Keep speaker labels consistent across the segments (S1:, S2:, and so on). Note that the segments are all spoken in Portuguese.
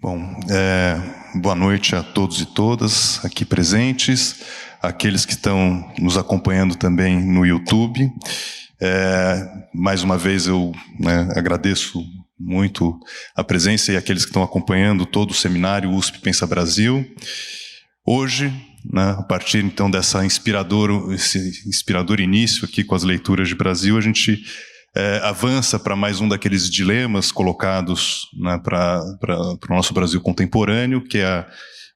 S1: Bom, boa noite a todos e todas aqui presentes, aqueles que estão nos acompanhando também no YouTube. Mais uma vez eu agradeço muito a presença e aqueles que estão acompanhando todo o seminário USP Pensa Brasil. Hoje, a partir então esse inspirador início aqui com as leituras de Brasil, a gente avança para mais um daqueles dilemas colocados para o nosso Brasil contemporâneo, que é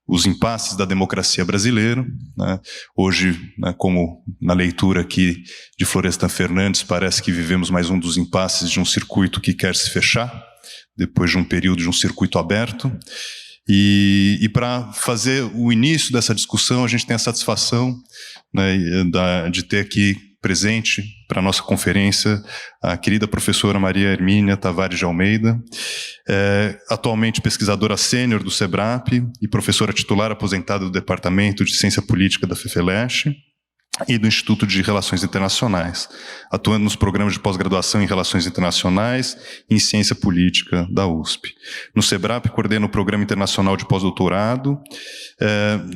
S1: os impasses da democracia brasileira. Hoje, como na leitura aqui de Florestan Fernandes, parece que vivemos mais um dos impasses de um circuito que quer se fechar, depois de um período de um circuito aberto. E para fazer o início dessa discussão, a gente tem a satisfação de ter aqui presente para a nossa conferência a querida professora Maria Hermínia Tavares de Almeida, atualmente pesquisadora sênior do SEBRAP e professora titular aposentada do Departamento de Ciência Política da FEFELESH e do Instituto de Relações Internacionais, atuando nos programas de pós-graduação em Relações Internacionais e em Ciência Política da USP. No SEBRAP, coordena o Programa Internacional de Pós-Doutorado.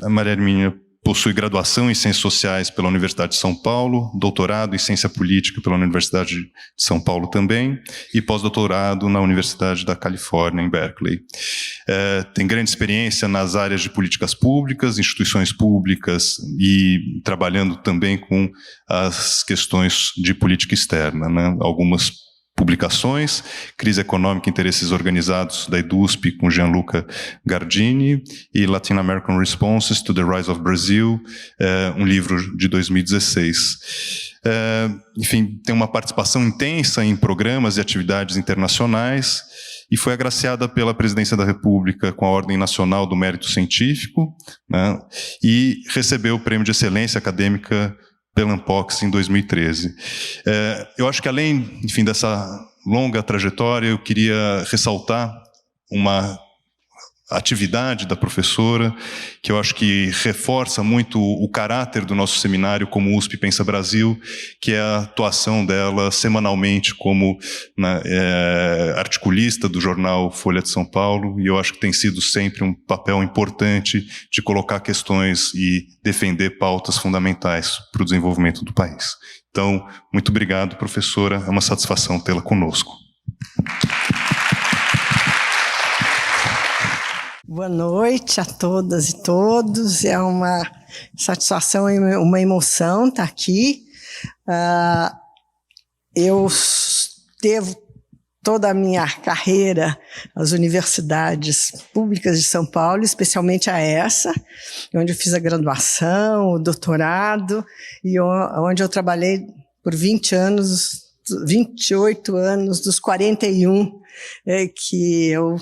S1: A Maria Hermínia possui graduação em Ciências Sociais pela Universidade de São Paulo, doutorado em Ciência Política pela Universidade de São Paulo também, e pós-doutorado na Universidade da Califórnia, em Berkeley. Tem grande experiência nas áreas de políticas públicas, instituições públicas e trabalhando também com as questões de política externa, Algumas publicações, Crise Econômica e Interesses Organizados, da EDUSP, com Gianluca Gardini, e Latin American Responses to the Rise of Brazil, um livro de 2016. Enfim, tem uma participação intensa em programas e atividades internacionais, e foi agraciada pela Presidência da República com a Ordem Nacional do Mérito Científico, e recebeu o Prêmio de Excelência Acadêmica pela Ampox em 2013. Eu acho que além, enfim, dessa longa trajetória, eu queria ressaltar uma atividade da professora, que eu acho que reforça muito o caráter do nosso seminário como USP Pensa Brasil, que é a atuação dela semanalmente como articulista do jornal Folha de São Paulo, e eu acho que tem sido sempre um papel importante de colocar questões e defender pautas fundamentais para o desenvolvimento do país. Então, muito obrigado, professora, é uma satisfação tê-la conosco.
S2: Boa noite a todas e todos, é uma satisfação e uma emoção estar aqui. Eu devo toda a minha carreira às universidades públicas de São Paulo, especialmente a essa, onde eu fiz a graduação, o doutorado, e onde eu trabalhei por 28 anos dos 41 que eu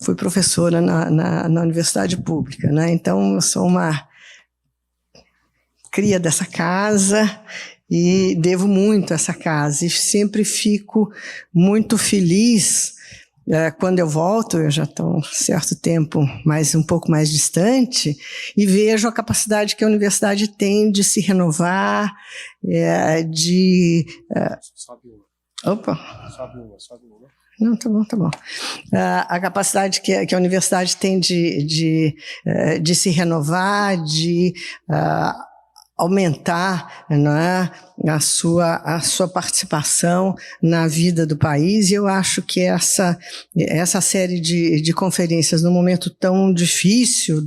S2: fui professora na universidade pública, Então, eu sou uma cria dessa casa e devo muito a essa casa. E sempre fico muito feliz quando eu volto, eu já estou um certo tempo, um pouco mais distante, e vejo a capacidade que a universidade tem de se renovar, Opa! Sobe uma. Não, tá bom. A capacidade que a universidade tem de se renovar, de aumentar a sua participação na vida do país, e eu acho que essa série de conferências, num momento tão difícil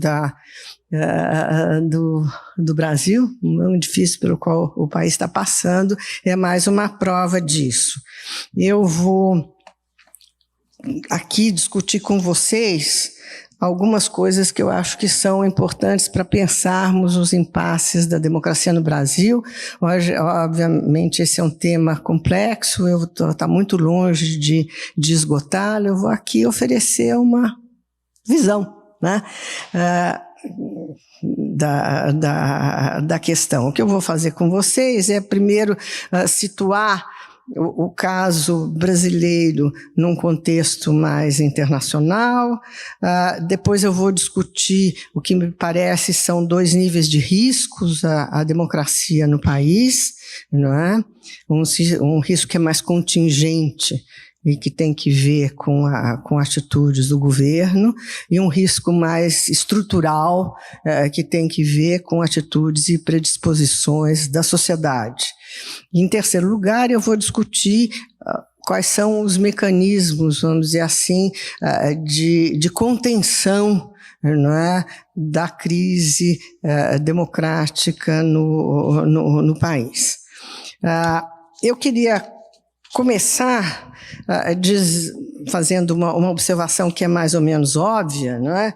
S2: do Brasil, muito difícil pelo qual o país está passando, é mais uma prova disso. Eu vou aqui discutir com vocês algumas coisas que eu acho que são importantes para pensarmos os impasses da democracia no Brasil. Hoje, obviamente, esse é um tema complexo, eu estou muito longe de esgotá-lo, eu vou aqui oferecer uma visão, da questão. O que eu vou fazer com vocês é, primeiro, situar o caso brasileiro num contexto mais internacional. Depois eu vou discutir o que me parece são dois níveis de riscos à democracia no país, Um risco que é mais contingente e que tem que ver com atitudes do governo, e um risco mais estrutural, que tem que ver com atitudes e predisposições da sociedade. Em terceiro lugar, eu vou discutir quais são os mecanismos, vamos dizer assim, de contenção, não é, da crise democrática no país. Eu queria começar fazendo uma observação que é mais ou menos óbvia, não é?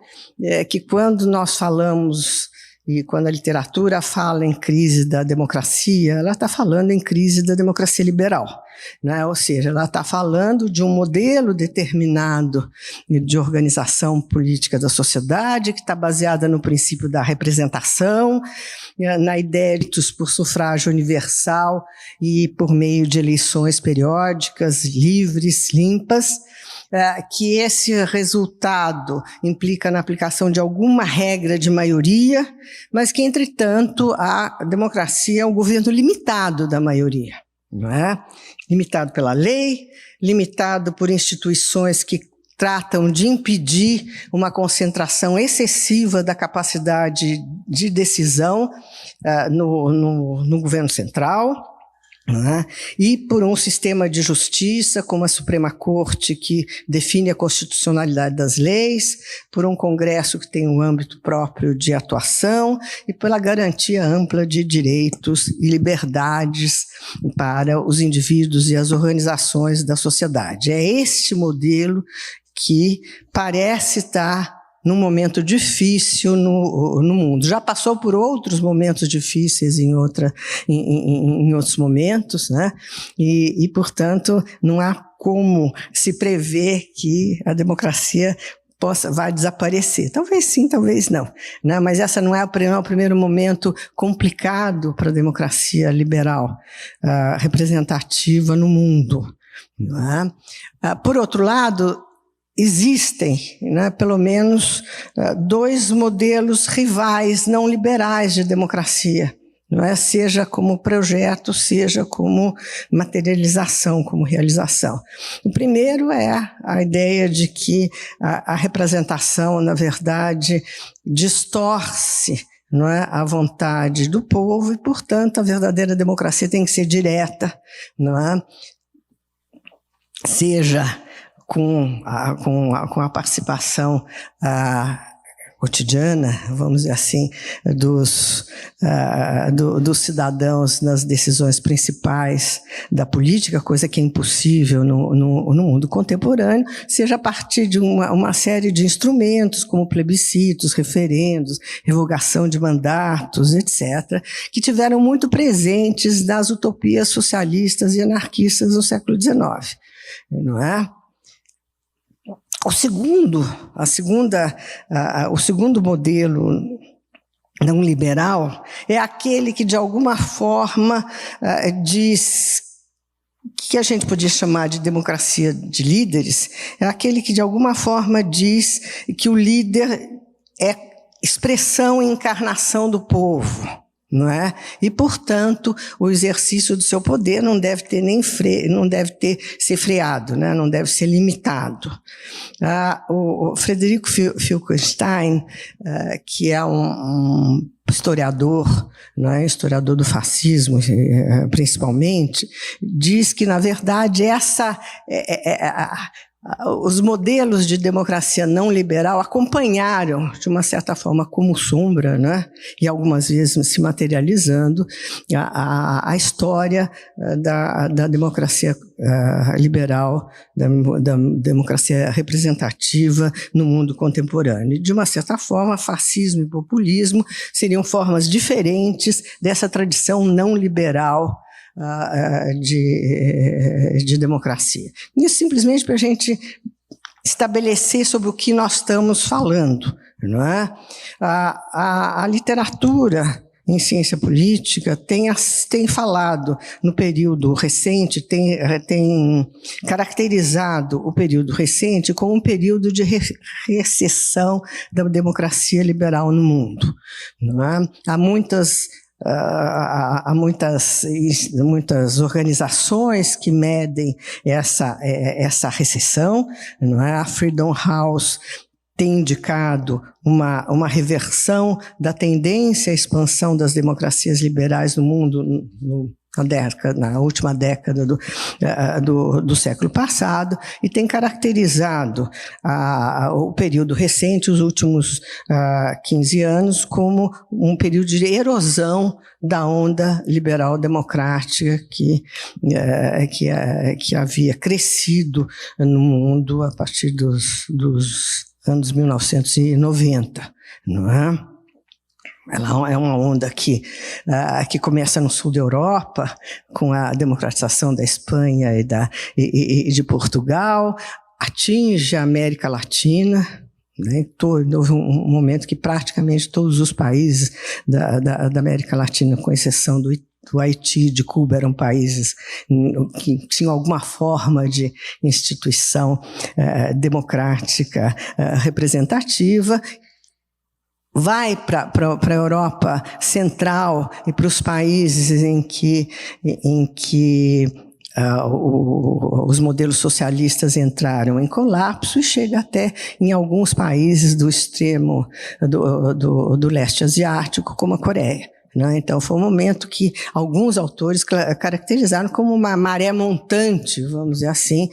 S2: Que quando nós falamos, e quando a literatura fala em crise da democracia, ela está falando em crise da democracia liberal, né? Ou seja, ela está falando de um modelo determinado de organização política da sociedade, que está baseada no princípio da representação, na ideia de por sufrágio universal e por meio de eleições periódicas, livres, limpas, que esse resultado implica na aplicação de alguma regra de maioria, mas que, entretanto, a democracia é um governo limitado da maioria, não é? Limitado pela lei, limitado por instituições que tratam de impedir uma concentração excessiva da capacidade de decisão no governo central, né? E por um sistema de justiça, como a Suprema Corte, que define a constitucionalidade das leis, por um Congresso que tem um âmbito próprio de atuação e pela garantia ampla de direitos e liberdades para os indivíduos e as organizações da sociedade. É este modelo que parece estar num momento difícil no mundo. Já passou por outros momentos difíceis em outros momentos, né? E, portanto, não há como se prever que a democracia vai desaparecer. Talvez sim, talvez não, né? Mas essa não é o primeiro momento complicado para a democracia liberal representativa no mundo, não é? Por outro lado, existem, né, pelo menos dois modelos rivais não liberais de democracia, não é? Seja como projeto, seja como materialização, como realização. O primeiro é a ideia de que a representação, na verdade, distorce, não é, a vontade do povo e, portanto, a verdadeira democracia tem que ser direta, não é? Seja com a participação cotidiana, vamos dizer assim, dos cidadãos nas decisões principais da política, coisa que é impossível no mundo contemporâneo, seja a partir de uma série de instrumentos, como plebiscitos, referendos, revogação de mandatos, etc., que tiveram muito presentes nas utopias socialistas e anarquistas do século XIX, não é? O segundo modelo não liberal é aquele que, de alguma forma, diz que a gente podia chamar de democracia de líderes, é aquele que, de alguma forma, diz que o líder é expressão e encarnação do povo, não é? E, portanto, o exercício do seu poder não deve ter ser freado, né? Não deve ser limitado. O Frederico Filkenstein, que é um historiador, não é? Historiador do fascismo, principalmente, diz que, na verdade, os modelos de democracia não liberal acompanharam, de uma certa forma, como sombra, né? E algumas vezes se materializando, a história da democracia liberal, da democracia representativa no mundo contemporâneo. E, de uma certa forma, fascismo e populismo seriam formas diferentes dessa tradição não liberal de democracia. Isso simplesmente para a gente estabelecer sobre o que nós estamos falando, não é? A literatura em ciência política tem falado no período recente, tem caracterizado o período recente como um período de recessão da democracia liberal no mundo, não é? Há muitas há muitas organizações que medem essa recessão, não é? A Freedom House tem indicado uma reversão da tendência à expansão das democracias liberais no mundo na última década do século passado, e tem caracterizado o período recente, os últimos 15 anos, como um período de erosão da onda liberal-democrática que havia crescido no mundo a partir dos anos 1990, não é? Ela é uma onda que começa no sul da Europa, com a democratização da Espanha e de Portugal, atinge a América Latina, né? Houve um momento que praticamente todos os países da América Latina, com exceção do Haiti, de Cuba, eram países que tinham alguma forma de instituição democrática representativa. Vai para a Europa Central e para os países em que os modelos socialistas entraram em colapso, e chega até em alguns países do extremo do leste asiático, como a Coreia. Então, foi um momento que alguns autores caracterizaram como uma maré montante, vamos dizer assim,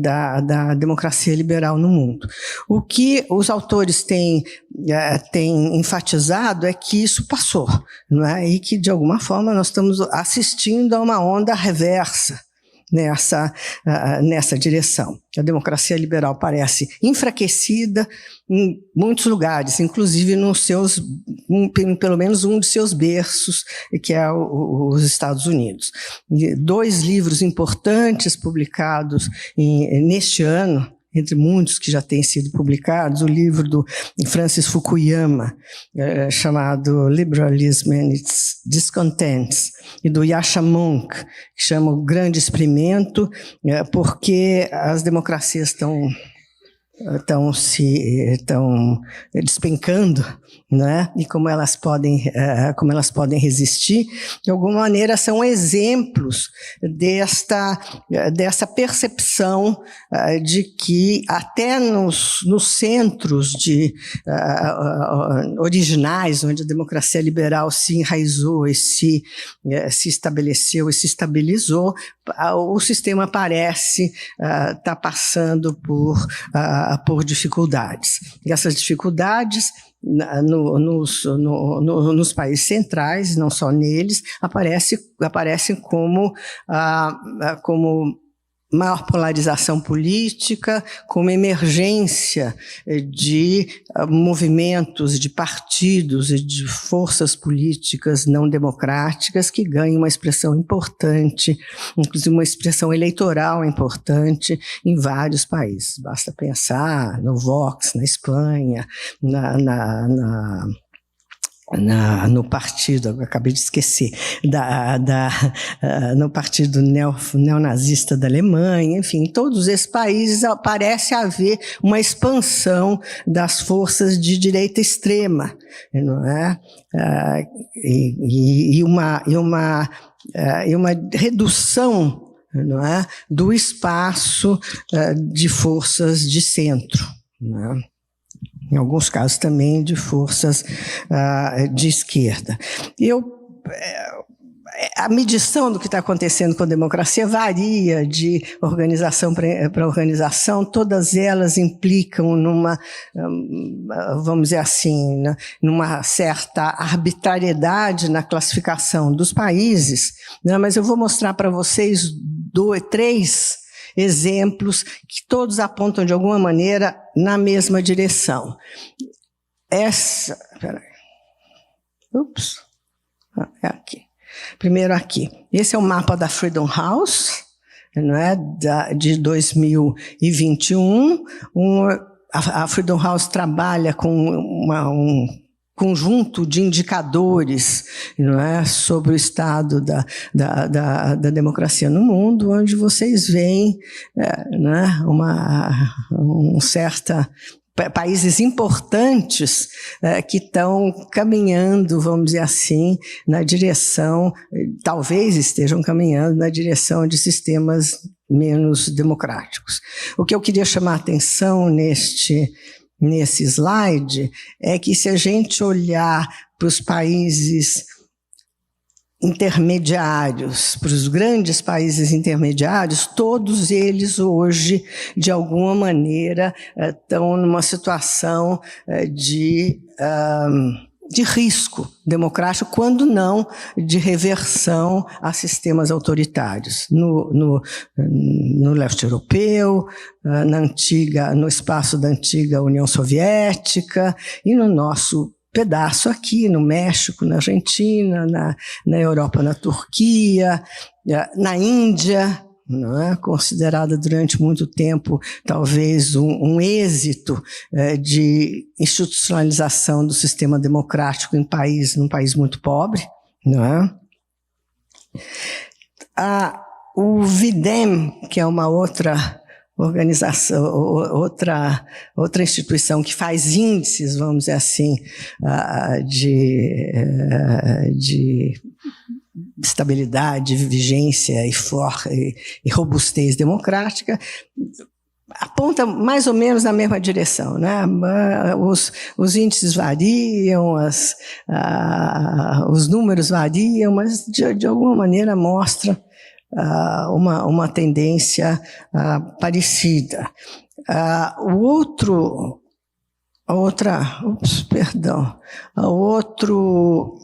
S2: da democracia liberal no mundo. O que os autores têm enfatizado é que isso passou, não é? E que, de alguma forma, nós estamos assistindo a uma onda reversa nessa direção. A democracia liberal parece enfraquecida em muitos lugares, inclusive pelo menos um de seus berços, que é os Estados Unidos. E 2 livros importantes publicados neste ano, entre muitos que já têm sido publicados, o livro do Francis Fukuyama, chamado Liberalism and Its Discontents, e do Yascha Mounk, que chama O Grande Experimento, porque as democracias estão despencando, né? E como elas podem resistir. De alguma maneira, são exemplos dessa percepção de que até nos centros originais, onde a democracia liberal se enraizou e se estabeleceu e se estabilizou, o sistema parece estar passando por dificuldades. E essas dificuldades, nos países centrais, não só neles, aparecem como maior polarização política, como emergência de movimentos, de partidos e de forças políticas não democráticas que ganham uma expressão importante, inclusive uma expressão eleitoral importante em vários países. Basta pensar no Vox, na Espanha, no partido, acabei de esquecer, no partido neonazista da Alemanha, enfim, em todos esses países parece haver uma expansão das forças de direita extrema, não é? E uma redução, não é, do espaço de forças de centro, não é? Em alguns casos também de forças de esquerda. A medição do que está acontecendo com a democracia varia de organização para organização, todas elas implicam vamos dizer assim, numa certa arbitrariedade na classificação dos países, né? Mas eu vou mostrar para vocês 3 exemplos que todos apontam de alguma maneira na mesma direção. É aqui. Primeiro aqui. Esse é o mapa da Freedom House, não é? De 2021. A Freedom House trabalha com um conjunto de indicadores, não é, sobre o estado da democracia no mundo, onde vocês veem, não é, uma certa países importantes que estão caminhando, vamos dizer assim, na direção, talvez estejam caminhando na direção de sistemas menos democráticos. O que eu queria chamar a atenção nesse slide é que, se a gente olhar para os países intermediários, para os grandes países intermediários, todos eles hoje, de alguma maneira, estão numa situação de risco democrático, quando não de reversão a sistemas autoritários. No leste europeu, no espaço da antiga União Soviética e no nosso pedaço aqui, no México, na Argentina, na Europa, na Turquia, na Índia, não é? Considerada durante muito tempo talvez um êxito de institucionalização do sistema democrático num país muito pobre, não é? O VIDEM, que é uma outra organização, outra instituição que faz índices, vamos dizer assim, de estabilidade, vigência e robustez democrática, aponta mais ou menos na mesma direção, né? Os índices variam, os números variam, mas de alguma maneira mostra uma tendência parecida.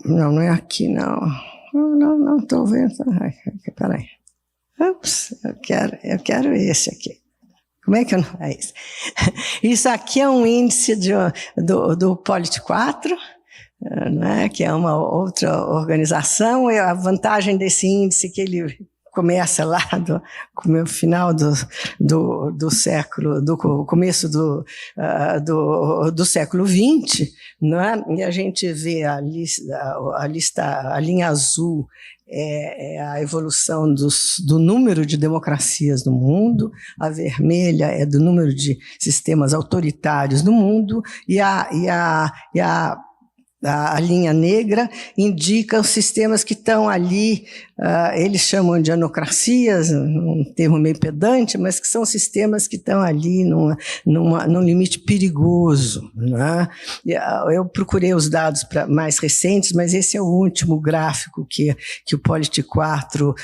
S2: Não é aqui, não estou vendo. Peraí. Eu quero esse aqui. Como é que eu não... É isso. Isso aqui é um índice do Polit4, né, que é uma outra organização, e a vantagem desse índice é que ele começa lá no final do século, do começo do século XX, não é? E a gente vê a linha azul é a evolução do número de democracias no mundo, a vermelha é do número de sistemas autoritários no mundo, e a linha negra indica os sistemas que estão ali, eles chamam de anocracias, um termo meio pedante, mas que são sistemas que estão ali num limite perigoso, né? Eu procurei os dados mais recentes, mas esse é o último gráfico que o Polit4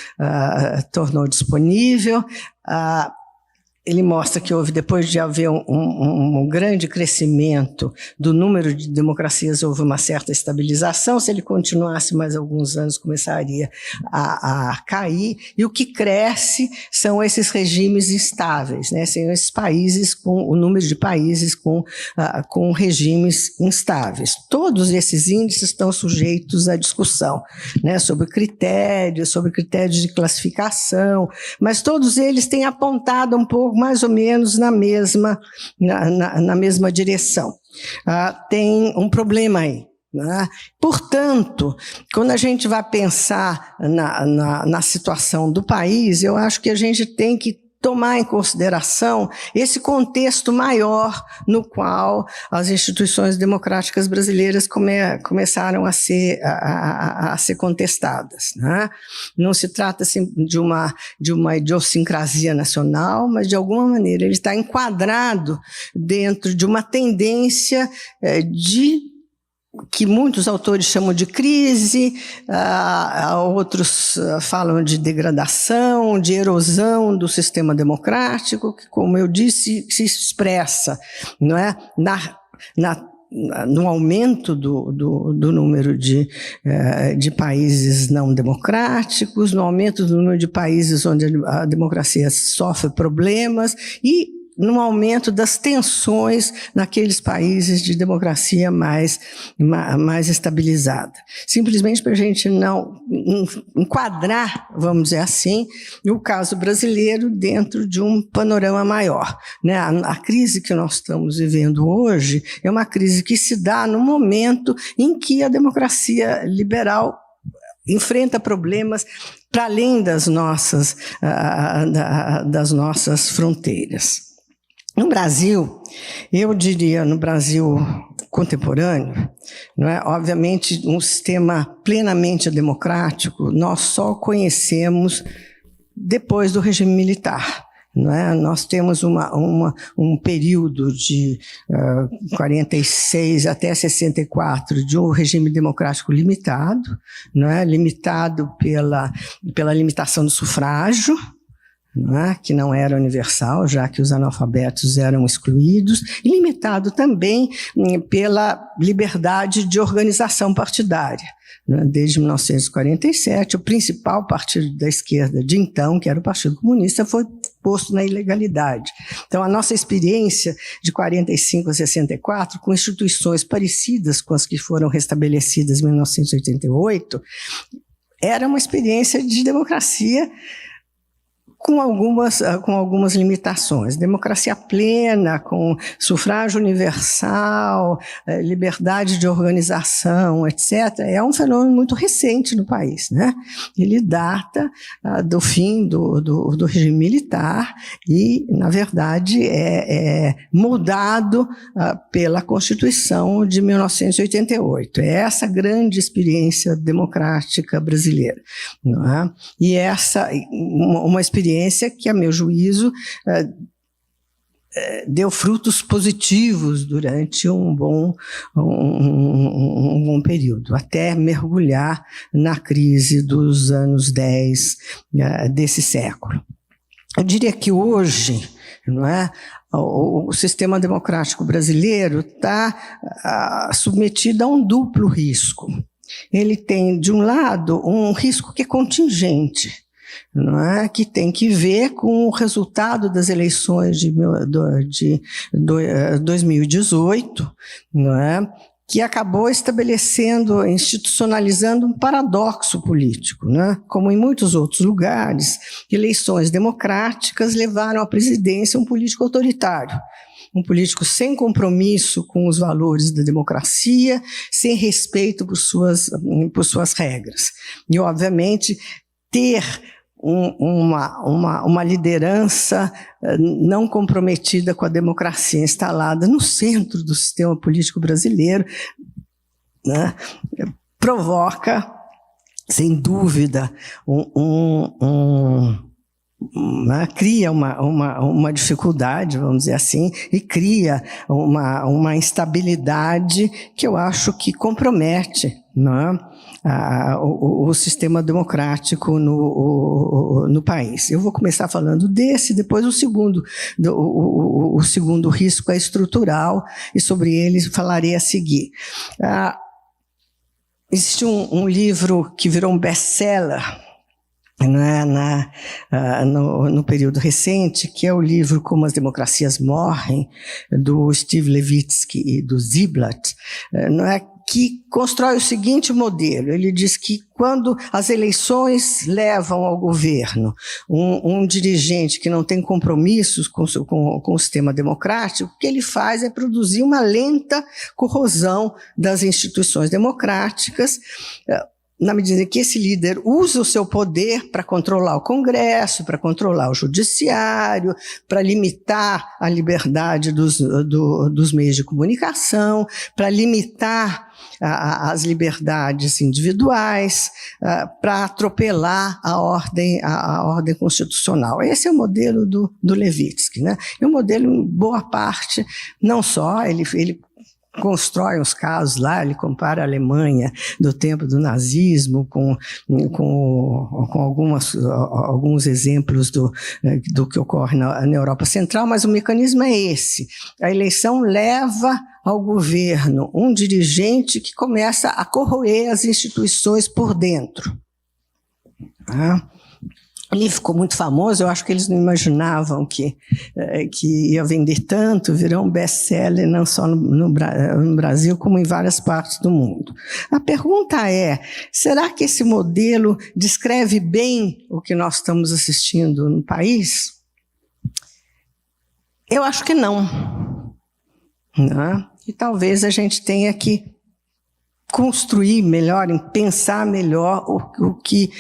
S2: tornou disponível. Ele mostra que depois de haver um grande crescimento do número de democracias, houve uma certa estabilização. Se ele continuasse mais alguns anos, começaria a cair. E o que cresce são esses regimes instáveis, né? São esses países, o número de países com regimes instáveis. Todos esses índices estão sujeitos à discussão, né? Sobre critérios de classificação, mas todos eles têm apontado um pouco mais ou menos na mesma direção. Tem um problema aí, né? Portanto, quando a gente vai pensar na situação do país, eu acho que a gente tem que tomar em consideração esse contexto maior no qual as instituições democráticas brasileiras começaram a ser contestadas, né? Não se trata assim, de uma idiosincrasia nacional, mas de alguma maneira ele está enquadrado dentro de uma tendência que muitos autores chamam de crise, outros falam de degradação, de erosão do sistema democrático, que, como eu disse, se expressa, não é? No aumento do número de países não democráticos, no aumento do número de países onde a democracia sofre problemas e no aumento das tensões naqueles países de democracia mais estabilizada. Simplesmente para a gente não enquadrar, vamos dizer assim, o caso brasileiro dentro de um panorama maior, né? A crise que nós estamos vivendo hoje é uma crise que se dá no momento em que a democracia liberal enfrenta problemas para além das nossas fronteiras. No Brasil, eu diria, no Brasil contemporâneo, não é? Obviamente, um sistema plenamente democrático, nós só conhecemos depois do regime militar. Não é? Nós temos um período de 46 até 64 de um regime democrático limitado, não é? Limitado pela limitação do sufrágio, não é? Que não era universal, já que os analfabetos eram excluídos, e limitado também pela liberdade de organização partidária. Desde 1947, o principal partido da esquerda de então, que era o Partido Comunista, foi posto na ilegalidade. Então, a nossa experiência de 45 a 64, com instituições parecidas com as que foram restabelecidas em 1988, era uma experiência de democracia com algumas limitações. Democracia plena, com sufrágio universal, liberdade de organização, etc., é um fenômeno muito recente no país, né? Ele data do fim do regime militar e, na verdade, é moldado pela Constituição de 1988. É essa grande experiência democrática brasileira, não é? E essa, uma experiência que, a meu juízo, deu frutos positivos durante um bom período, até mergulhar na crise dos anos 10 desse século. Eu diria que hoje, não é, o sistema democrático brasileiro está submetido a um duplo risco. Ele tem, de um lado, um risco que é contingente, não é? Que tem que ver com o resultado das eleições de 2018, não é? Que acabou estabelecendo, institucionalizando um paradoxo político, né? Como em muitos outros lugares, eleições democráticas levaram à presidência um político autoritário, um político sem compromisso com os valores da democracia, sem respeito por suas regras. E, obviamente, ter uma liderança não comprometida com a democracia instalada no centro do sistema político brasileiro, né, provoca, sem dúvida, cria uma dificuldade, vamos dizer assim, e cria uma instabilidade que eu acho que compromete, né, o sistema democrático no país. Eu vou começar falando desse, depois o segundo risco é estrutural, e sobre ele falarei a seguir. Existe um livro que virou um best-seller no período recente, que é o livro Como as Democracias Morrem, do Steve Levitsky e do Ziblatt, não é? Que constrói o seguinte modelo. Ele diz que quando as eleições levam ao governo um dirigente que não tem compromissos com o sistema democrático, o que ele faz é produzir uma lenta corrosão das instituições democráticas, na medida que esse líder usa o seu poder para controlar o Congresso, para controlar o Judiciário, para limitar a liberdade dos meios de comunicação, para limitar as liberdades individuais, para atropelar a ordem constitucional. Esse é o modelo do Levitsky, né? E o modelo, em boa parte, não só, ele constrói uns casos lá, ele compara a Alemanha do tempo do nazismo com alguns exemplos do que ocorre na Europa Central, mas o mecanismo é esse. A eleição leva ao governo um dirigente que começa a corroer as instituições por dentro. Ele ficou muito famoso, eu acho que eles não imaginavam que ia vender tanto, virou um best-seller não só no Brasil, como em várias partes do mundo. A pergunta é, será que esse modelo descreve bem o que nós estamos assistindo no país? Eu acho que não. E talvez a gente tenha que construir melhor, em pensar melhor o que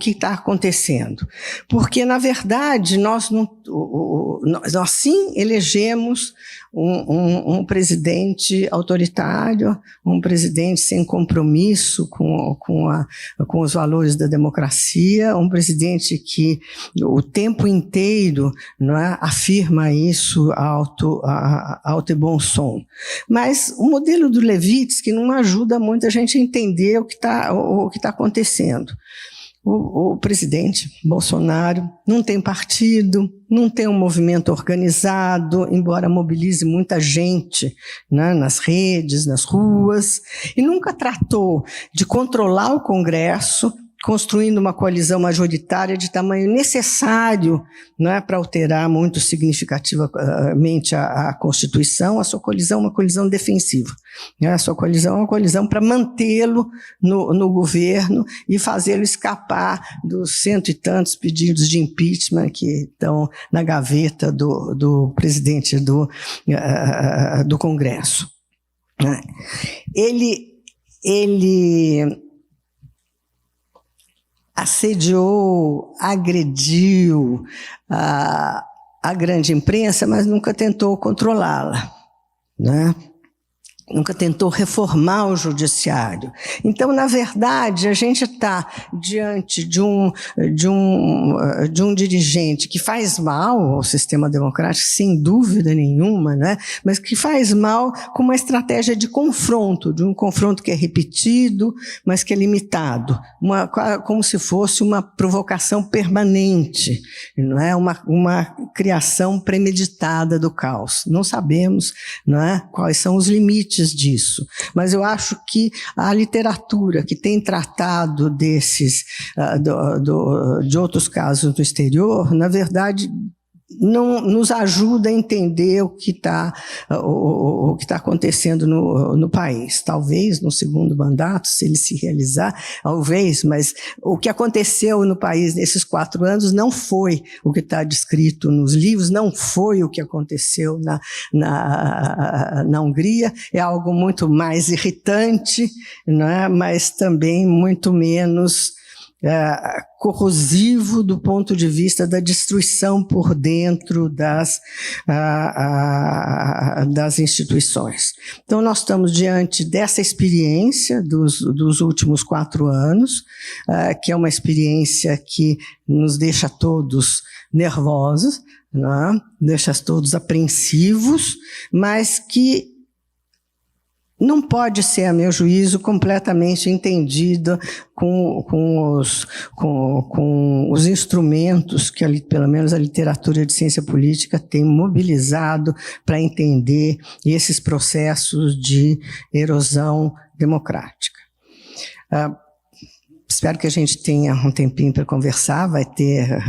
S2: está acontecendo. Porque, na verdade, nós sim elegemos um presidente autoritário, um presidente sem compromisso com os valores da democracia, um presidente que o tempo inteiro, não é, afirma isso alto e bom som. Mas o modelo do Levitsky não ajuda muito a gente a entender o que está acontecendo. O presidente Bolsonaro não tem partido, não tem um movimento organizado, embora mobilize muita gente, né, nas redes, nas ruas, e nunca tratou de controlar o Congresso, construindo uma coalizão majoritária de tamanho necessário, né, para alterar muito significativamente a Constituição. A sua coalizão é uma coalizão defensiva. A sua coalizão é uma coalizão para mantê-lo no governo e fazê-lo escapar dos 100 e tantos pedidos de impeachment que estão na gaveta do presidente do Congresso. Ele assediou, agrediu a grande imprensa, mas nunca tentou controlá-la, né? Nunca tentou reformar o judiciário. Então, na verdade, a gente está diante de um dirigente que faz mal ao sistema democrático, sem dúvida nenhuma, né? Mas que faz mal com uma estratégia de um confronto que é repetido, mas que é limitado, como se fosse uma provocação permanente, não é? Uma criação premeditada do caos. Não sabemos, não é, quais são os limites disso, mas eu acho que a literatura que tem tratado de outros casos do exterior, na verdade, não nos ajuda a entender o que está acontecendo no país. Talvez no segundo mandato, se ele se realizar, talvez, mas o que aconteceu no país nesses 4 anos não foi o que está descrito nos livros, não foi o que aconteceu na Hungria, é algo muito mais irritante, não é? Mas também muito menos corrosivo do ponto de vista da destruição por dentro das instituições. Então, nós estamos diante dessa experiência dos últimos 4 anos, que é uma experiência que nos deixa todos nervosos, né? Deixa todos apreensivos, mas que não pode ser, a meu juízo, completamente entendida com os instrumentos que, pelo menos, a literatura de ciência política tem mobilizado para entender esses processos de erosão democrática. Espero que a gente tenha um tempinho para conversar, vai ter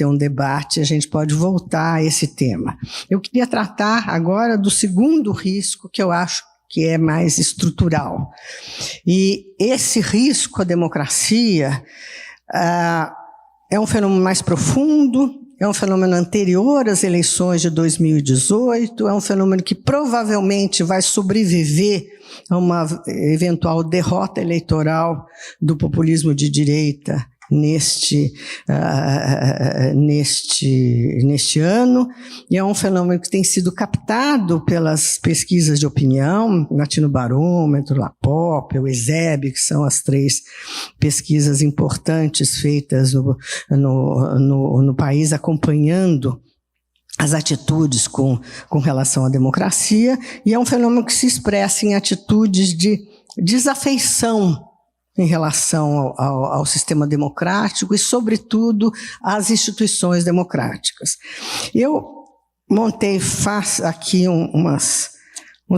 S2: um debate, a gente pode voltar a esse tema. Eu queria tratar agora do segundo risco, que eu acho que é mais estrutural. E esse risco à democracia é um fenômeno mais profundo, é um fenômeno anterior às eleições de 2018, é um fenômeno que provavelmente vai sobreviver a uma eventual derrota eleitoral do populismo de direita neste ano, e é um fenômeno que tem sido captado pelas pesquisas de opinião, Latinobarômetro, LAPOP, o ESEB, que são as 3 pesquisas importantes feitas no país, acompanhando as atitudes com relação à democracia, e é um fenômeno que se expressa em atitudes de desafeição em relação ao sistema democrático e, sobretudo, às instituições democráticas. Eu montei aqui uns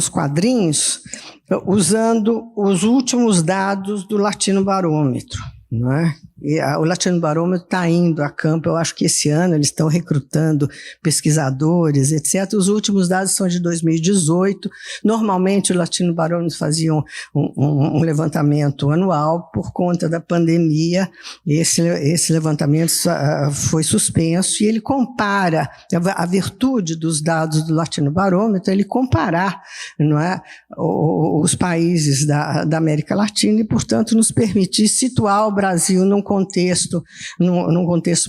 S2: quadrinhos usando os últimos dados do Latinobarômetro, não é? o Latino Barômetro está indo a campo, eu acho que esse ano eles estão recrutando pesquisadores, etc. Os últimos dados são de 2018. Normalmente o Latino Barômetro fazia um levantamento anual. Por conta da pandemia, esse levantamento foi suspenso, e ele compara a virtude dos dados do Latino Barômetro, ele comparar, não é, os países da América Latina e, portanto, nos permitir situar o Brasil num contexto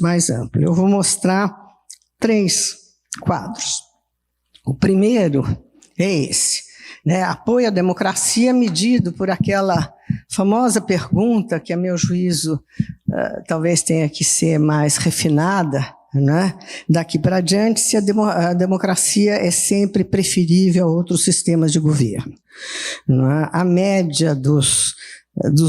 S2: mais amplo. Eu vou mostrar 3 quadros. O primeiro é esse, né? Apoio à democracia medido por aquela famosa pergunta que, a meu juízo, talvez tenha que ser mais refinada, né? Daqui para diante, se a democracia é sempre preferível a outros sistemas de governo. Não é? A média dos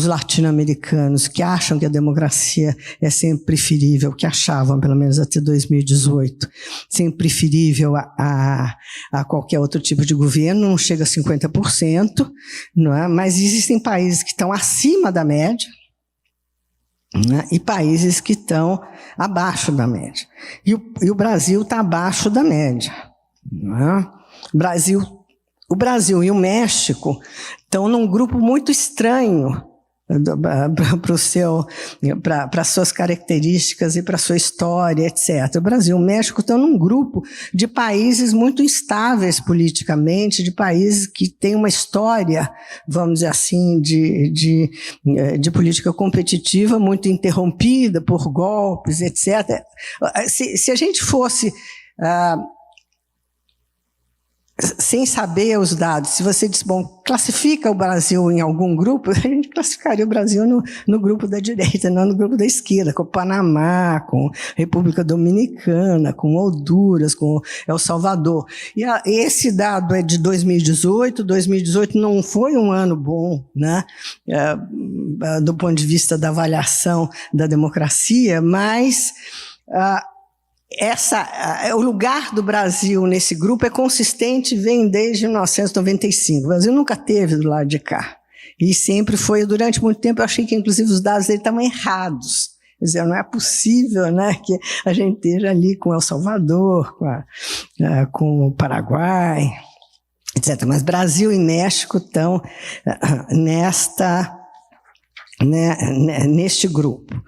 S2: latino-americanos que acham que a democracia é sempre preferível, que achavam, pelo menos até 2018, sempre preferível a qualquer outro tipo de governo, não chega a 50%, não é? Mas existem países que estão acima da média, né, e países que estão abaixo da média. E o Brasil está abaixo da média. Não é? O Brasil e o México estão num grupo muito estranho para suas características e para sua história, etc. O Brasil e o México estão num grupo de países muito instáveis politicamente, de países que têm uma história, vamos dizer assim, de política competitiva muito interrompida por golpes, etc. Se a gente fosse... sem saber os dados, se você diz, bom, classifica o Brasil em algum grupo, a gente classificaria o Brasil no grupo da direita, não no grupo da esquerda, com o Panamá, com a República Dominicana, com Honduras, com El Salvador. E esse dado é de 2018, 2018 não foi um ano bom, né, do ponto de vista da avaliação da democracia, mas... o lugar do Brasil nesse grupo é consistente, vem desde 1995. O Brasil nunca teve do lado de cá. E sempre foi, durante muito tempo, eu achei que, inclusive, os dados dele estavam errados. Quer dizer, não é possível, né, que a gente esteja ali com El Salvador, com o Paraguai, etc. Mas Brasil e México estão neste grupo.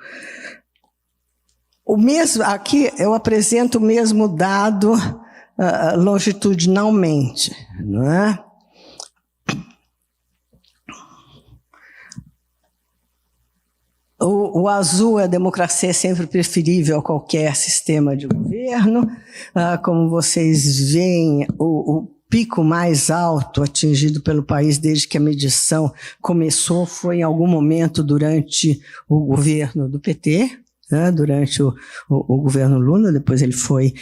S2: Aqui eu apresento o mesmo dado longitudinalmente, não é? O azul é a democracia é sempre preferível a qualquer sistema de governo. Como vocês veem, o pico mais alto atingido pelo país desde que a medição começou foi em algum momento durante o governo do PT, né, durante o governo Lula, depois ele foi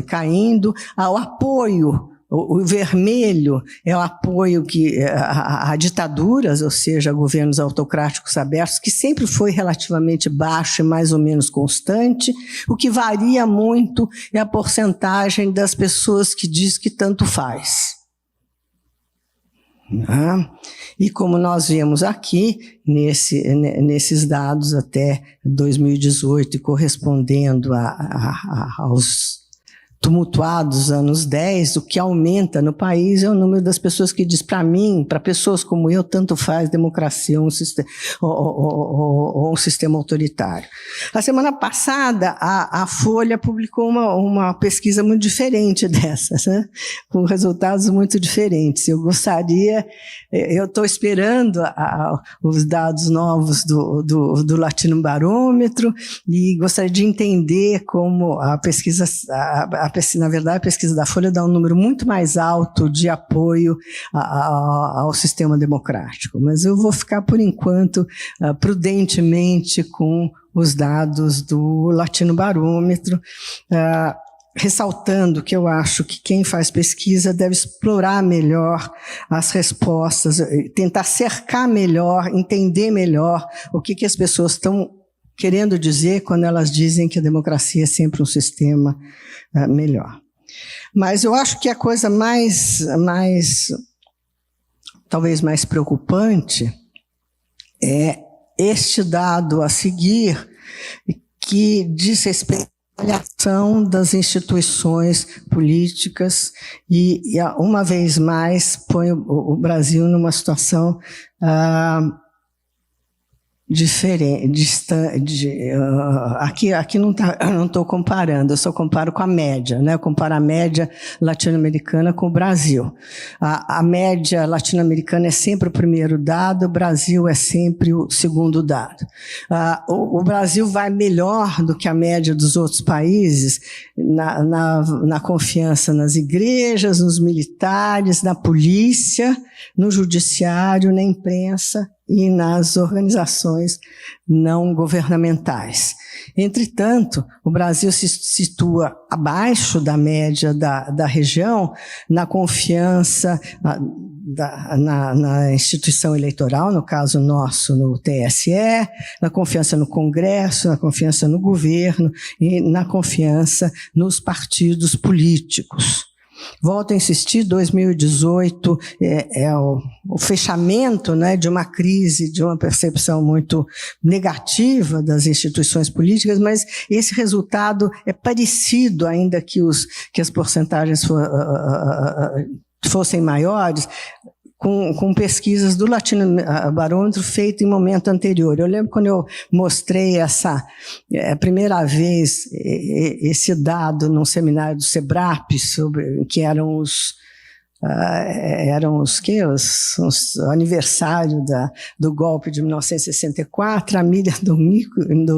S2: caindo. O apoio, o vermelho é o apoio a ditaduras, ou seja, a governos autocráticos abertos, que sempre foi relativamente baixo e mais ou menos constante. O que varia muito é a porcentagem das pessoas que diz que tanto faz. E como nós vemos aqui, nesses dados até 2018, e correspondendo aos tumultuados anos 10, o que aumenta no país é o número das pessoas que diz, para mim, para pessoas como eu, tanto faz democracia ou um sistema autoritário. A semana passada, a Folha publicou uma pesquisa muito diferente dessas, né? Com resultados muito diferentes. Eu estou esperando os dados novos do Latino Barômetro e gostaria de entender como a pesquisa... Na verdade, a pesquisa da Folha dá um número muito mais alto de apoio ao sistema democrático. Mas eu vou ficar, por enquanto, prudentemente com os dados do Latino Barômetro, ressaltando que eu acho que quem faz pesquisa deve explorar melhor as respostas, tentar cercar melhor, entender melhor o que as pessoas estão querendo dizer quando elas dizem que a democracia é sempre um sistema melhor. Mas eu acho que a coisa talvez mais preocupante é este dado a seguir, que diz respeito à avaliação das instituições políticas e uma vez mais, põe o Brasil numa situação diferente. Aqui não estou comparando, eu só comparo com a média, né? Eu comparo a média latino-americana com o Brasil. A média latino-americana é sempre o primeiro dado, o Brasil é sempre o segundo dado. O Brasil vai melhor do que a média dos outros países na confiança nas igrejas, nos militares, na polícia, no judiciário, na imprensa e nas organizações não governamentais. Entretanto, o Brasil se situa abaixo da média da região na confiança na instituição eleitoral, no caso nosso, no TSE, na confiança no Congresso, na confiança no governo e na confiança nos partidos políticos. Volto a insistir, 2018 é o fechamento, né, de uma crise, de uma percepção muito negativa das instituições políticas, mas esse resultado é parecido, ainda que as porcentagens fossem maiores, com pesquisas do Latino-Barômetro feito em momento anterior. Eu lembro quando eu mostrei a primeira vez esse dado num seminário do SEBRAP, que eram os aniversário do golpe de 1964, a Miriam do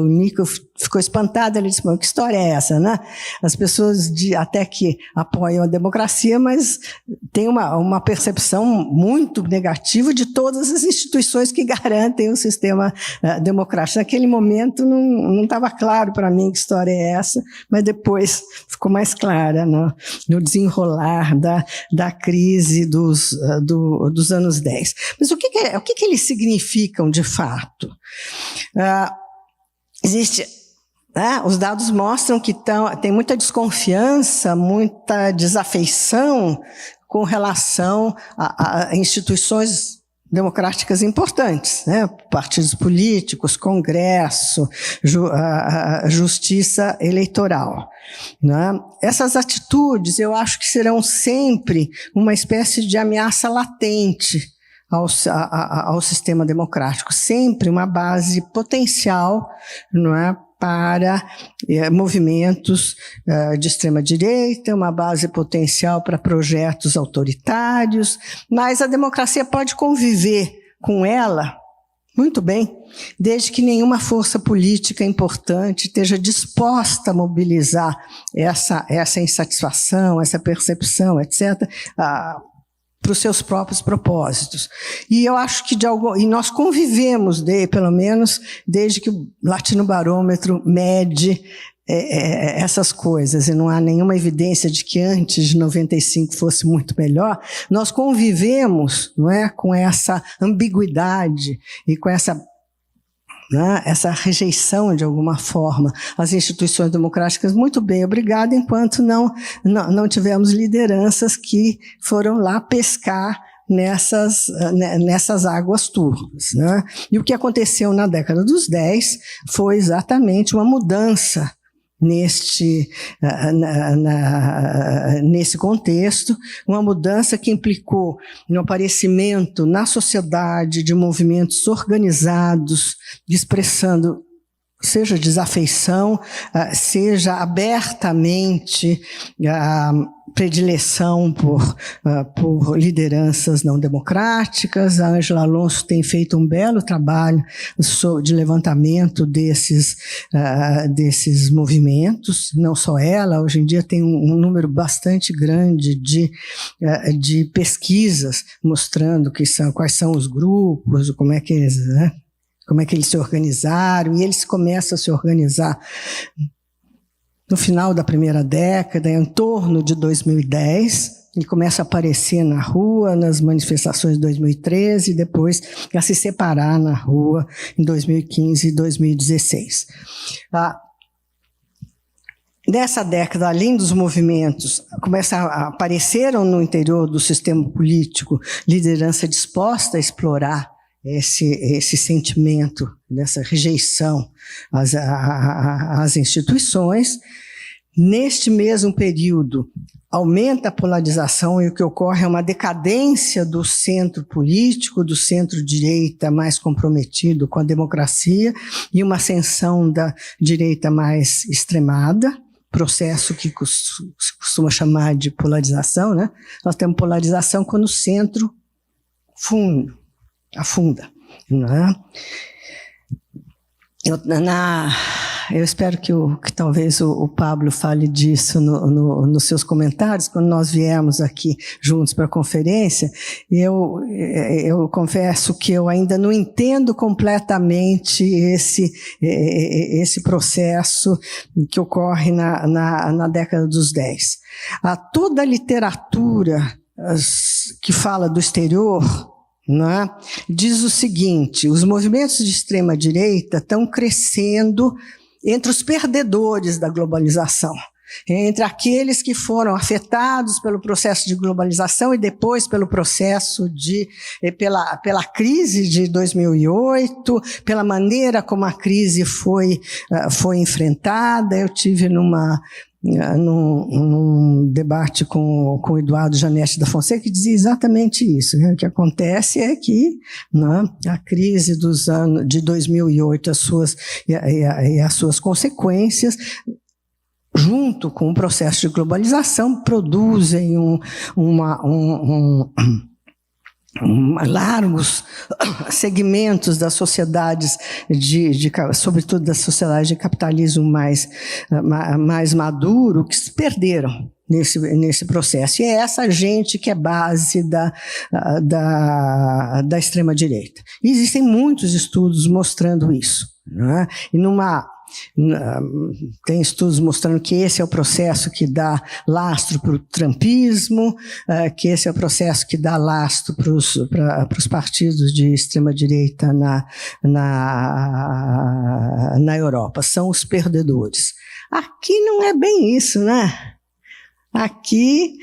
S2: Nico ficou espantada, ela disse, que história é essa, né? As pessoas até que apoiam a democracia, mas tem uma percepção muito negativa de todas as instituições que garantem o sistema democrático. Naquele momento não estava claro para mim que história é essa, mas depois ficou mais clara no desenrolar da crise dos anos 10. Mas o que eles significam de fato? Os dados mostram que tem muita desconfiança, muita desafeição com relação a instituições democráticas importantes, né? Partidos políticos, Congresso, Justiça Eleitoral. Né? Essas atitudes, eu acho que serão sempre uma espécie de ameaça latente ao sistema democrático, sempre uma base potencial, não é, para movimentos de extrema-direita, uma base potencial para projetos autoritários, mas a democracia pode conviver com ela muito bem, desde que nenhuma força política importante esteja disposta a mobilizar essa insatisfação, essa percepção, etc., para os seus próprios propósitos. E eu acho que e nós convivemos, pelo menos, desde que o Latino-Barômetro mede essas coisas, e não há nenhuma evidência de que antes de 95 fosse muito melhor, nós convivemos, não é, com essa ambiguidade e com essa rejeição, de alguma forma, às instituições democráticas muito bem, obrigada, enquanto não tivemos lideranças que foram lá pescar nessas águas turvas. Né? E o que aconteceu na década dos 10 foi exatamente uma mudança nesse contexto, uma mudança que implicou no aparecimento na sociedade de movimentos organizados, expressando seja desafeição, seja abertamente predileção por lideranças não democráticas. A Ângela Alonso tem feito um belo trabalho de levantamento desses movimentos, não só ela, hoje em dia tem um número bastante grande de pesquisas mostrando quais são os grupos, como é que eles se organizaram, e eles começam a se organizar no final da primeira década, em torno de 2010, e começa a aparecer na rua, nas manifestações de 2013, e depois a se separar na rua em 2015 e 2016. Nessa década, além dos movimentos, apareceram no interior do sistema político liderança disposta a explorar esse sentimento dessa rejeição às instituições. Neste mesmo período, aumenta a polarização e o que ocorre é uma decadência do centro político, do centro-direita mais comprometido com a democracia e uma ascensão da direita mais extremada, processo que se costuma chamar de polarização, né? Nós temos polarização quando o centro afunda, né? Eu espero que talvez o Pablo fale disso nos seus comentários, quando nós viemos aqui juntos para a conferência. Eu confesso que eu ainda não entendo completamente esse processo que ocorre na década dos 10. Toda a literatura que fala do exterior, né, diz o seguinte: os movimentos de extrema-direita estão crescendo entre os perdedores da globalização, entre aqueles que foram afetados pelo processo de globalização e depois pelo processo pela crise de 2008, pela maneira como a crise foi enfrentada. Eu tive num debate com o Eduardo Janete da Fonseca, que dizia exatamente isso, né? O que acontece é que, né, a crise dos anos de 2008 e as suas consequências, junto com o processo de globalização, produzem largos segmentos das sociedades, sobretudo das sociedades de capitalismo mais maduro, que se perderam nesse processo. E é essa gente que é base da extrema-direita. E existem muitos estudos mostrando isso, né? E tem estudos mostrando que esse é o processo que dá lastro para o trumpismo, que esse é o processo que dá lastro para os partidos de extrema-direita na Europa. São os perdedores. Aqui não é bem isso, né? Aqui,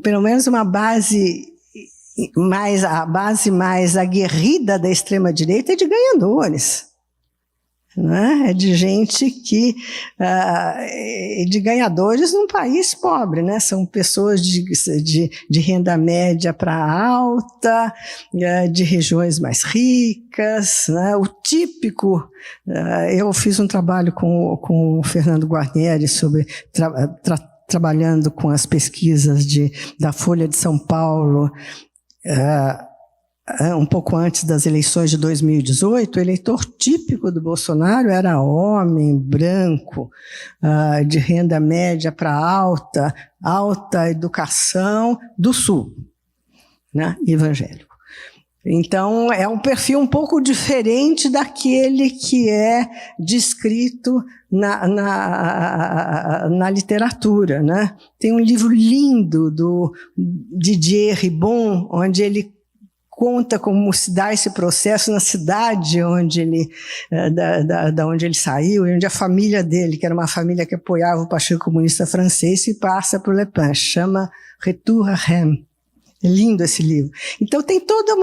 S2: pelo menos a base mais aguerrida da extrema-direita é de ganhadores. Né? É de gente de ganhadores num país pobre, né? São pessoas de renda média para alta, de regiões mais ricas, né? O típico, eu fiz um trabalho com o Fernando Guarnieri sobre trabalhando com as pesquisas da Folha de São Paulo, um pouco antes das eleições de 2018, o eleitor típico do Bolsonaro era homem, branco, de renda média para alta educação do Sul, né, evangélico. Então, é um perfil um pouco diferente daquele que é descrito na literatura, né? Tem um livro lindo do Didier Ribon, onde ele conta como se dá esse processo na cidade onde da onde ele saiu, e onde a família dele, que era uma família que apoiava o Partido Comunista Francês, se passa por Le Pen, chama Retour à Reims. É lindo esse livro. Então tem toda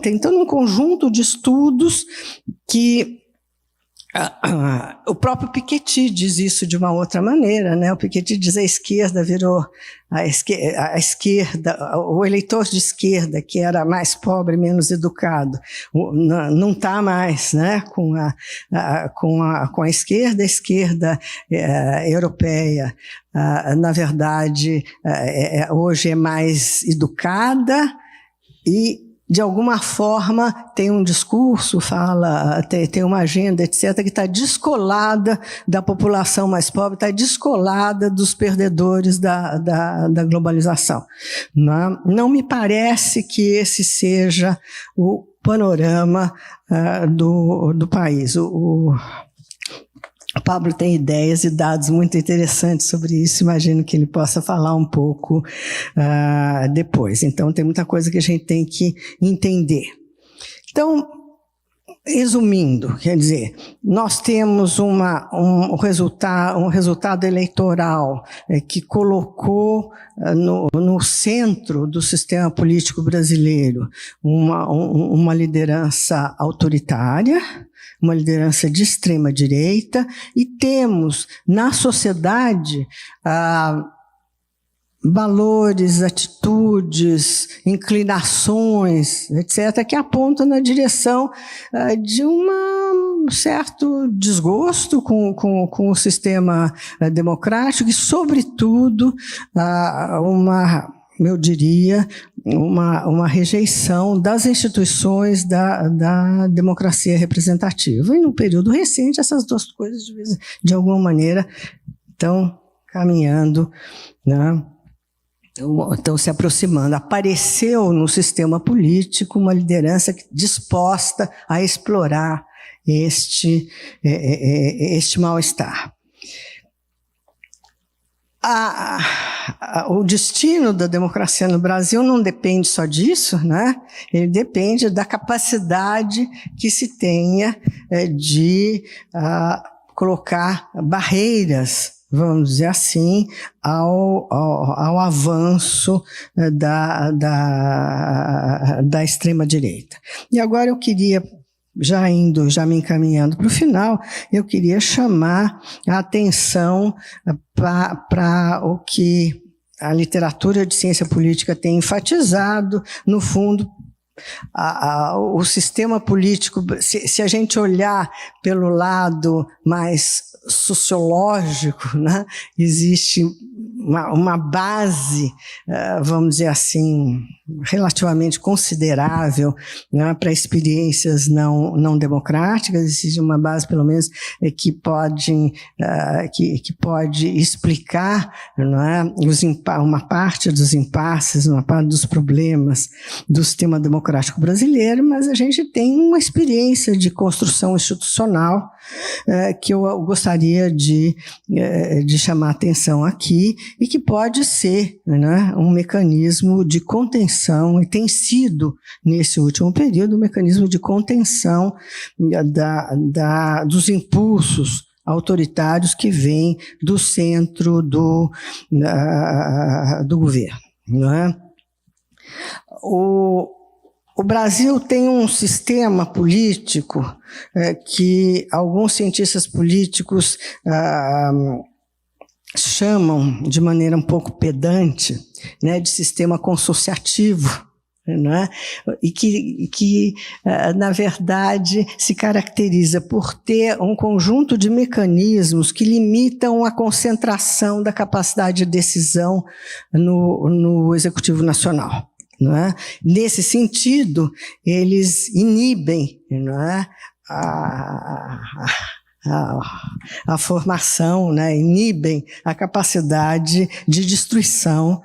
S2: tem todo um conjunto de estudos que o próprio Piketty diz isso de uma outra maneira, né? O Piketty diz a esquerda virou a esquerda, o eleitor de esquerda, que era mais pobre, menos educado, não está mais, né, com a esquerda europeia, na verdade, hoje é mais educada e, de alguma forma, tem um discurso, tem uma agenda, etc., que está descolada da população mais pobre, está descolada dos perdedores da globalização. Não me parece que esse seja o panorama do país. O Pablo tem ideias e dados muito interessantes sobre isso, imagino que ele possa falar um pouco depois. Então, tem muita coisa que a gente tem que entender. Então, resumindo, quer dizer, nós temos um resultado eleitoral que colocou no centro do sistema político brasileiro uma liderança autoritária, uma liderança de extrema-direita, e temos na sociedade valores, atitudes, inclinações, etc., que apontam na direção de um certo desgosto com o sistema democrático e, sobretudo, eu diria, uma rejeição das instituições da democracia representativa. E, no período recente, essas duas coisas, de alguma maneira, estão caminhando, né? Estão se aproximando. Apareceu no sistema político uma liderança disposta a explorar este mal-estar. O destino da democracia no Brasil não depende só disso, né? Ele depende da capacidade que se tenha de colocar barreiras, vamos dizer assim, ao avanço da extrema-direita. E agora eu queria, já me encaminhando para o final, eu queria chamar a atenção para o que a literatura de ciência política tem enfatizado, no fundo, o sistema político. Se a gente olhar pelo lado mais sociológico, né, existe uma base, vamos dizer assim, relativamente considerável, né, para experiências não democráticas. Existe uma base, pelo menos, que pode explicar, não é, uma parte dos impasses, uma parte dos problemas do sistema democrático brasileiro, mas a gente tem uma experiência de construção institucional que eu gostaria de chamar a atenção aqui, e que pode ser, né, um mecanismo de contenção, e tem sido, nesse último período, um mecanismo de contenção dos impulsos autoritários que vêm do centro do governo, não é? O Brasil tem um sistema político que alguns cientistas políticos chamam, de maneira um pouco pedante, né, de sistema consociativo, né, e que na verdade, se caracteriza por ter um conjunto de mecanismos que limitam a concentração da capacidade de decisão no Executivo Nacional. Não é? Nesse sentido, eles inibem, não é, a formação, né, inibem a capacidade de destruição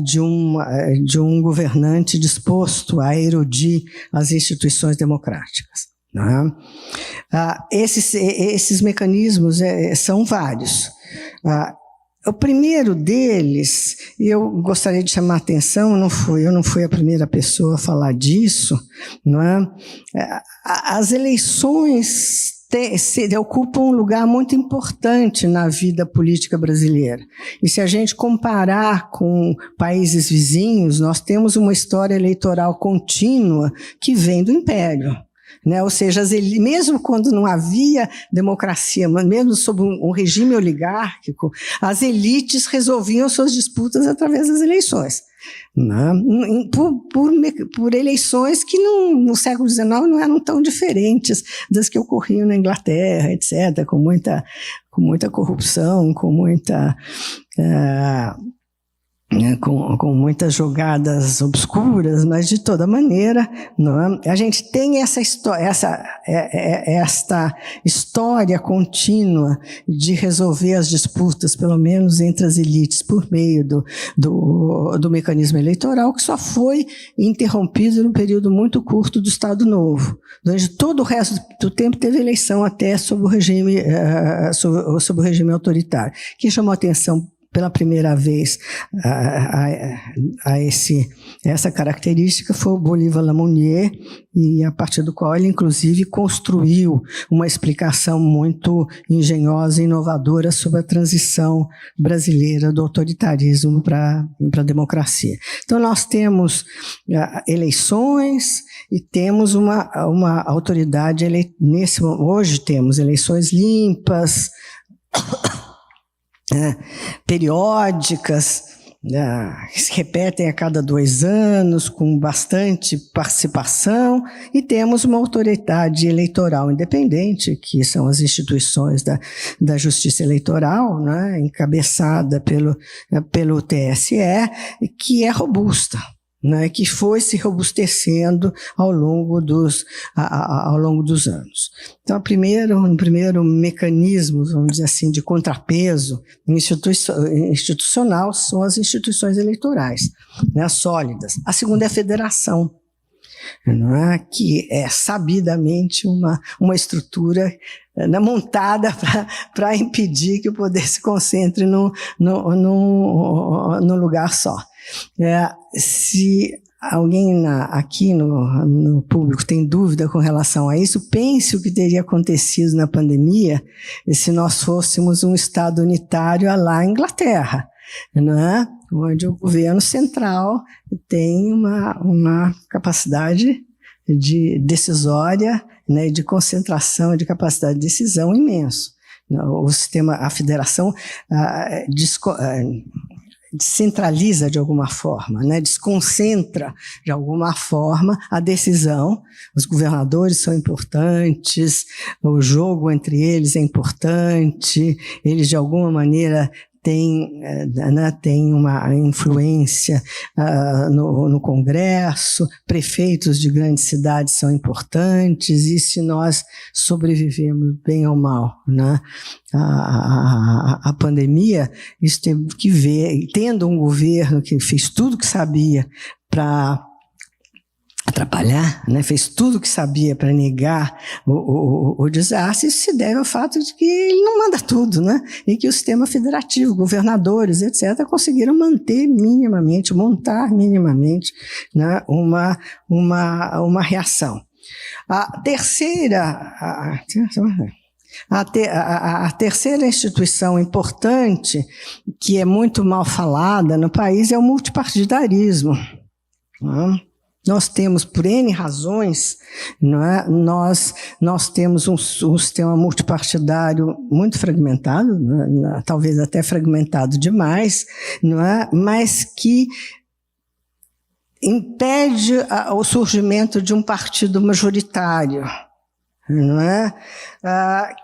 S2: de um governante disposto a erodir as instituições democráticas. Não é? Esses mecanismos são vários. O primeiro deles, eu gostaria de chamar a atenção, eu não fui a primeira pessoa a falar disso, não é? As eleições ocupam um lugar muito importante na vida política brasileira. E se a gente comparar com países vizinhos, nós temos uma história eleitoral contínua que vem do Império. Né? Ou seja, mesmo quando não havia democracia, mesmo sob um regime oligárquico, as elites resolviam suas disputas através das eleições. Né? Por eleições que no século XIX não eram tão diferentes das que ocorriam na Inglaterra, etc., com muita corrupção, com muitas jogadas obscuras, mas de toda maneira, não é? A gente tem esta história contínua de resolver as disputas, pelo menos entre as elites, por meio do mecanismo eleitoral, que só foi interrompido num período muito curto do Estado Novo. Durante todo o resto do tempo teve eleição até sob o regime autoritário. Quem chamou a atenção pela primeira vez essa característica foi o Bolívar Lamounier, e a partir do qual ele, inclusive, construiu uma explicação muito engenhosa e inovadora sobre a transição brasileira do autoritarismo para a democracia. Então, nós temos eleições e temos uma autoridade, hoje temos eleições limpas, periódicas, que se repetem a cada 2 anos, com bastante participação, e temos uma autoridade eleitoral independente, que são as instituições da Justiça Eleitoral, né, encabeçada pelo TSE, que é robusta, né, que foi se robustecendo ao longo dos anos. Então, o primeiro mecanismo, vamos dizer assim, de contrapeso institucional são as instituições eleitorais, né, sólidas. A segunda é a federação, não é? Que é sabidamente uma estrutura montada para impedir que o poder se concentre num lugar só. Se alguém aqui no público tem dúvida com relação a isso, pense o que teria acontecido na pandemia se nós fôssemos um Estado unitário à la Inglaterra, não é? Onde o governo central tem uma capacidade decisória, né, de concentração, de capacidade de decisão imenso. O sistema, a federação descentraliza de alguma forma, né? Desconcentra de alguma forma a decisão. Os governadores são importantes, o jogo entre eles é importante, eles de alguma maneira tem uma influência no Congresso, prefeitos de grandes cidades são importantes, e se nós sobrevivemos bem ou mal, né, a pandemia, isso teve que ver, tendo um governo que fez tudo que sabia para atrapalhar, né, fez tudo o que sabia para negar o desastre, isso se deve ao fato de que ele não manda tudo, né, e que o sistema federativo, governadores, etc., conseguiram montar minimamente, né, uma reação. A terceira instituição importante, que é muito mal falada no país, é o multipartidarismo, né? Nós temos, por N razões, não é? Nós temos um sistema multipartidário muito fragmentado, né? Talvez até fragmentado demais, não é? Mas que impede o surgimento de um partido majoritário, não é?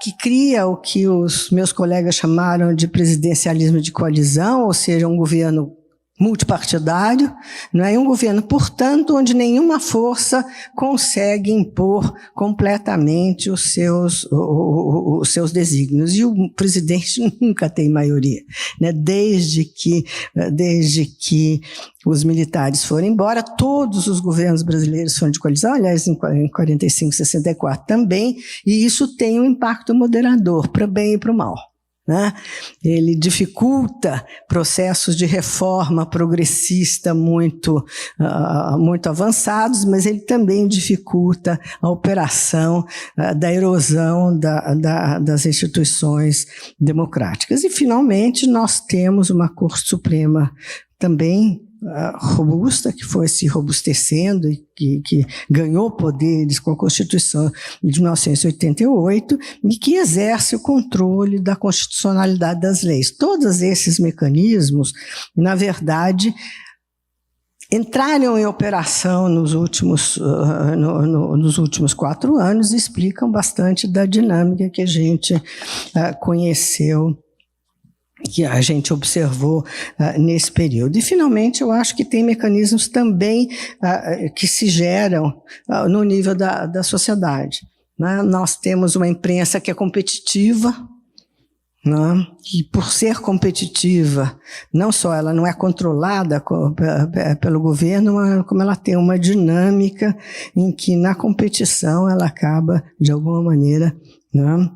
S2: Que cria o que os meus colegas chamaram de presidencialismo de coalizão, ou seja, um governo multipartidário, não é? Um governo, portanto, onde nenhuma força consegue impor completamente os seus desígnios. E o presidente nunca tem maioria, né? Desde que os militares foram embora, todos os governos brasileiros foram de coalizão, aliás, em 45, 64 também, e isso tem um impacto moderador, para o bem e para o mal, né? Ele dificulta processos de reforma progressista muito avançados, mas ele também dificulta a operação da erosão das instituições democráticas. E, finalmente, nós temos uma Corte Suprema também robusta, que foi se robustecendo e que ganhou poderes com a Constituição de 1988 e que exerce o controle da constitucionalidade das leis. Todos esses mecanismos, na verdade, entraram em operação nos últimos 4 anos e explicam bastante da dinâmica que a gente conheceu, que a gente observou nesse período. E, finalmente, eu acho que tem mecanismos também que se geram no nível da sociedade, né? Nós temos uma imprensa que é competitiva, né? E, por ser competitiva, não só ela não é controlada pelo governo, mas como ela tem uma dinâmica em que, na competição, ela acaba, de alguma maneira, né,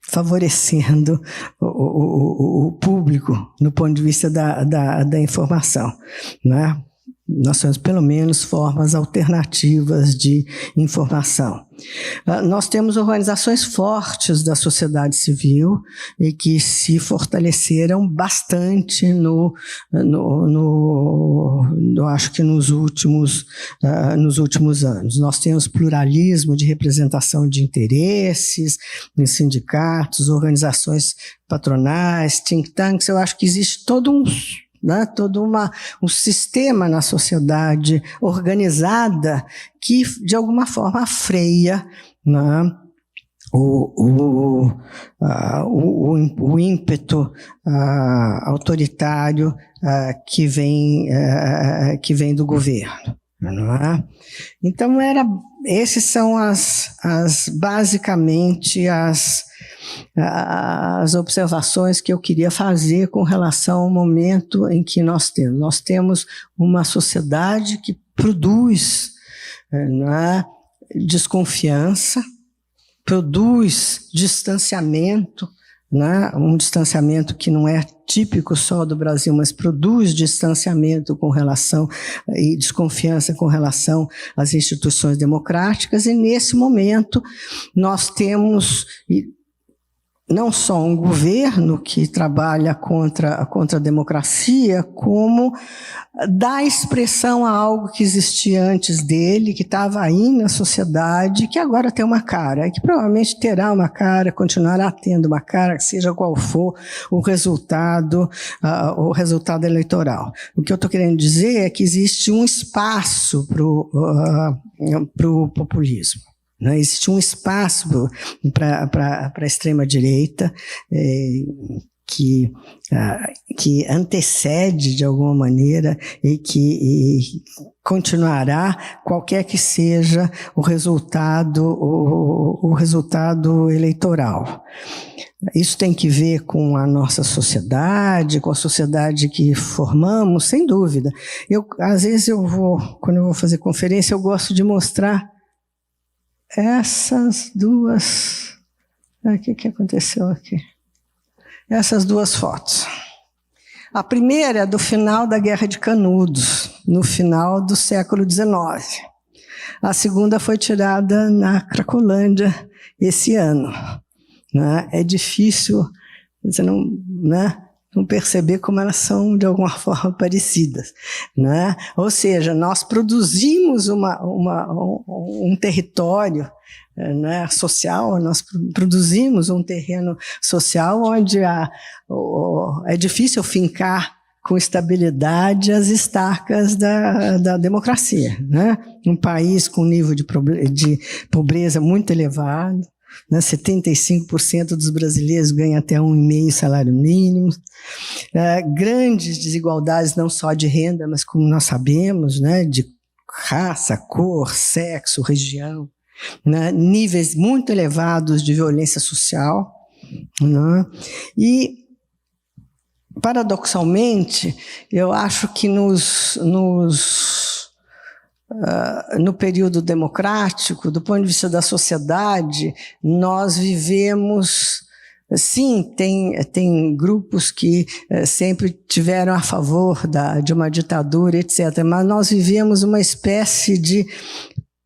S2: favorecendo o público no ponto de vista da informação, né? Nós temos, pelo menos, formas alternativas de informação. Nós temos organizações fortes da sociedade civil e que se fortaleceram bastante acho que nos últimos anos. Nós temos pluralismo de representação de interesses em sindicatos, organizações patronais, think tanks. Eu acho que existe todo um sistema na sociedade organizada que, de alguma forma, freia, né, o ímpeto autoritário que vem do governo. Não é? Então, esses são basicamente as observações que eu queria fazer com relação ao momento em que nós temos. Nós temos uma sociedade que produz, né, desconfiança, produz distanciamento, né, um distanciamento que não é típico só do Brasil, mas produz distanciamento com relação e desconfiança com relação às instituições democráticas, e nesse momento nós temos não só um governo que trabalha contra a democracia, como dá expressão a algo que existia antes dele, que estava aí na sociedade, que agora tem uma cara, que provavelmente terá uma cara, continuará tendo uma cara, seja qual for o resultado eleitoral. O que eu estou querendo dizer é que existe um espaço para o populismo. Não existe um espaço para a extrema-direita que antecede, de alguma maneira, e que continuará, qualquer que seja o resultado eleitoral. Isso tem que ver com a nossa sociedade, com a sociedade que formamos, sem dúvida. Às vezes, quando eu vou fazer conferência, eu gosto de mostrar essas duas... O que aconteceu aqui? Essas duas fotos. A primeira é do final da Guerra de Canudos, no final do século XIX. A segunda foi tirada na Cracolândia esse ano. Né? É difícil você não perceber como elas são, de alguma forma, parecidas. Né? Ou seja, nós produzimos um território, né, social, nós produzimos um terreno social onde é difícil fincar com estabilidade as estacas da democracia. Né? Um país com nível de pobreza muito elevado, né, 75% dos brasileiros ganham até 1,5 salário mínimo, grandes desigualdades não só de renda, mas, como nós sabemos, né, de raça, cor, sexo, região, né, níveis muito elevados de violência social, né, e, paradoxalmente, eu acho que no período democrático, do ponto de vista da sociedade, nós vivemos... Sim, tem grupos que sempre tiveram a favor de uma ditadura, etc., mas nós vivemos uma espécie de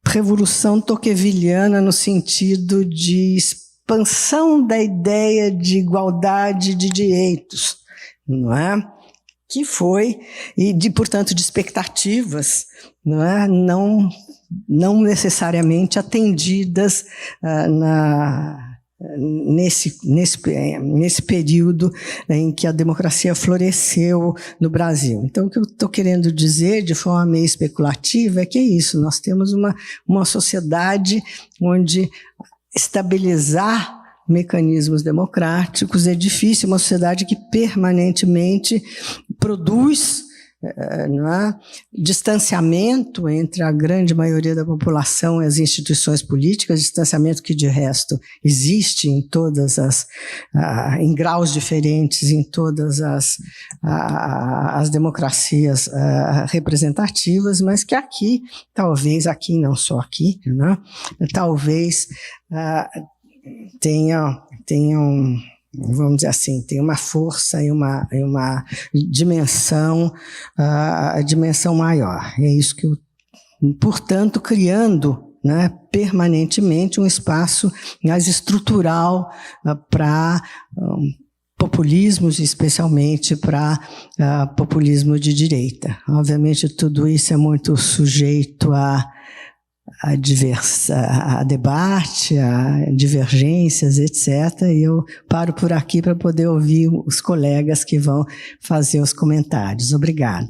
S2: revolução tocqueviliana no sentido de expansão da ideia de igualdade de direitos, não é? Que foi, portanto, de expectativas, não é? Não necessariamente atendidas nesse período em que a democracia floresceu no Brasil. Então, o que eu estou querendo dizer, de forma meio especulativa, é que é isso, nós temos uma sociedade onde estabilizar mecanismos democráticos é difícil, uma sociedade que permanentemente produz distanciamento entre a grande maioria da população e as instituições políticas, distanciamento que, de resto, existe em em graus diferentes, em todas as democracias representativas, mas que aqui, não só aqui, né, talvez vamos dizer assim, tem uma força e uma dimensão maior. É isso que portanto, criando, né, permanentemente um espaço mais estrutural para populismos, especialmente para populismo de direita. Obviamente, tudo isso é muito sujeito a debate, a divergências, etc. E eu paro por aqui para poder ouvir os colegas que vão fazer os comentários. Obrigada.